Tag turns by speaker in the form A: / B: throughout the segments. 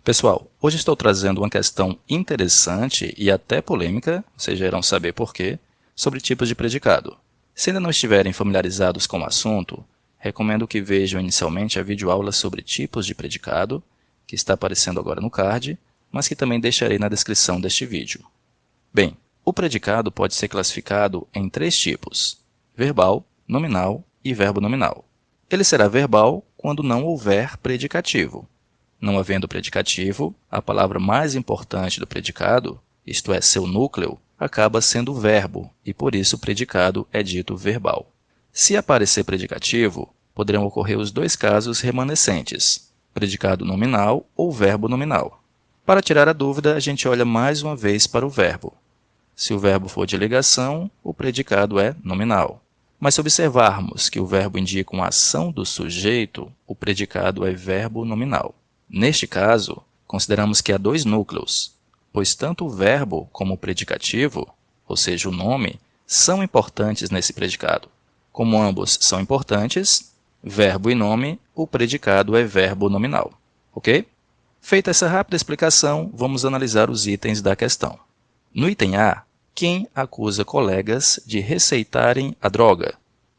A: Pessoal, hoje estou trazendo uma questão interessante e até polêmica, vocês já irão saber por quê, sobre tipos de predicado. Se ainda não estiverem familiarizados com o assunto, recomendo que vejam inicialmente a videoaula sobre tipos de predicado, que está aparecendo agora no card, mas que também deixarei na descrição deste vídeo. Bem, o predicado pode ser classificado em três tipos: verbal, nominal e verbo nominal. Ele será verbal quando não houver predicativo. Não havendo predicativo, a palavra mais importante do predicado, isto é, seu núcleo, acaba sendo o verbo, e por isso o predicado é dito verbal. Se aparecer predicativo, poderão ocorrer os dois casos remanescentes, predicado nominal ou verbo nominal. Para tirar a dúvida, a gente olha mais uma vez para o verbo. Se o verbo for de ligação, o predicado é nominal. Mas se observarmos que o verbo indica uma ação do sujeito, o predicado é verbo nominal. Neste caso, consideramos que há dois núcleos, pois tanto o verbo como o predicativo, ou seja, o nome, são importantes nesse predicado. Como ambos são importantes, verbo e nome, o predicado é verbo nominal. Ok? Feita essa rápida explicação, vamos analisar os itens da questão. No item A, quem acusa colegas de receitarem a droga?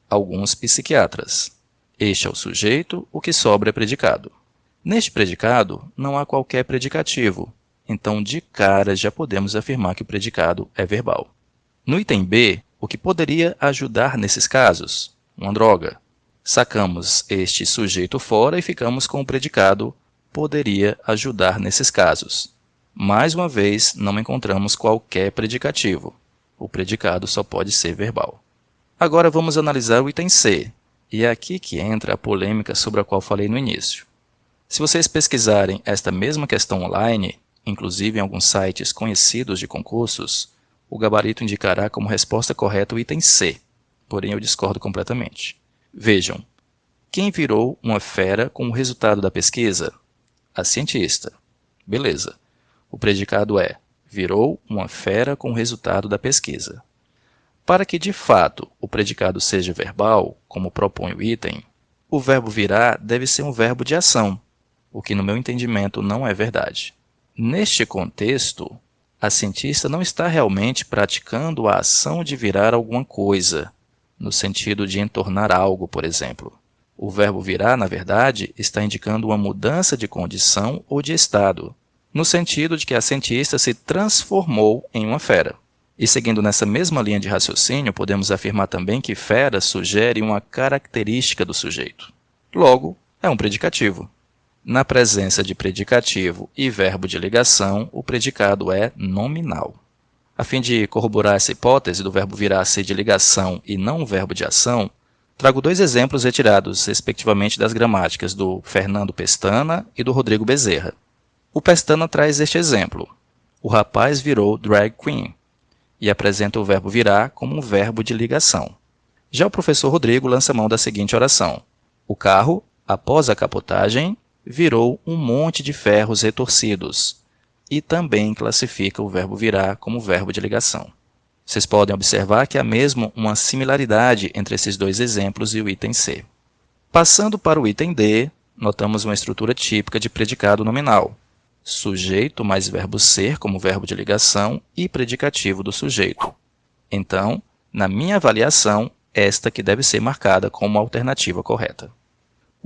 A: Alguns psiquiatras. Este é o sujeito, o que sobra é predicado. Neste predicado, não há qualquer predicativo, então de cara já podemos afirmar que o predicado é verbal. No item B, o que poderia ajudar nesses casos? Uma droga. Sacamos este sujeito fora e ficamos com o predicado poderia ajudar nesses casos. Mais uma vez, não encontramos qualquer predicativo. O predicado só pode ser verbal. Agora vamos analisar o item C, e é aqui que entra a polêmica sobre a qual falei no início. Se vocês pesquisarem esta mesma questão online, inclusive em alguns sites conhecidos de concursos, o gabarito indicará como resposta correta o item C, porém eu discordo completamente. Vejam, quem virou uma fera com o resultado da pesquisa? A cientista. Beleza. O predicado é virou uma fera com o resultado da pesquisa. Para que de fato o predicado seja verbal, como propõe o item, o verbo virar deve ser um verbo de ação, o que no meu entendimento não é verdade. Neste contexto, a cientista não está realmente praticando a ação de virar alguma coisa, no sentido de entornar algo, por exemplo. O verbo virar, na verdade, está indicando uma mudança de condição ou de estado, no sentido de que a cientista se transformou em uma fera. E seguindo nessa mesma linha de raciocínio, podemos afirmar também que fera sugere uma característica do sujeito. Logo, é um predicativo. Na presença de predicativo e verbo de ligação, o predicado é nominal. A fim de corroborar essa hipótese do verbo virar ser de ligação e não um verbo de ação, trago dois exemplos retirados, respectivamente, das gramáticas do Fernando Pestana e do Rodrigo Bezerra. O Pestana traz este exemplo. O rapaz virou drag queen e apresenta o verbo virar como um verbo de ligação. Já o professor Rodrigo lança mão da seguinte oração. O carro, após a capotagem, virou um monte de ferros retorcidos e também classifica o verbo virar como verbo de ligação. Vocês podem observar que há mesmo uma similaridade entre esses dois exemplos e o item C. Passando para o item D, notamos uma estrutura típica de predicado nominal. Sujeito mais verbo ser como verbo de ligação e predicativo do sujeito. Então, na minha avaliação, esta que deve ser marcada como a alternativa correta.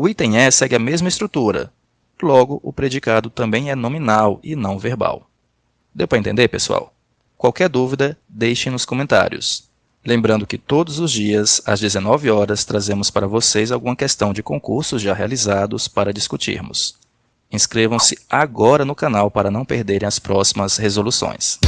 A: O item E segue a mesma estrutura. Logo, o predicado também é nominal e não verbal. Deu para entender, pessoal? Qualquer dúvida, deixem nos comentários. Lembrando que todos os dias, às 19 horas, trazemos para vocês alguma questão de concursos já realizados para discutirmos. Inscrevam-se agora no canal para não perderem as próximas resoluções.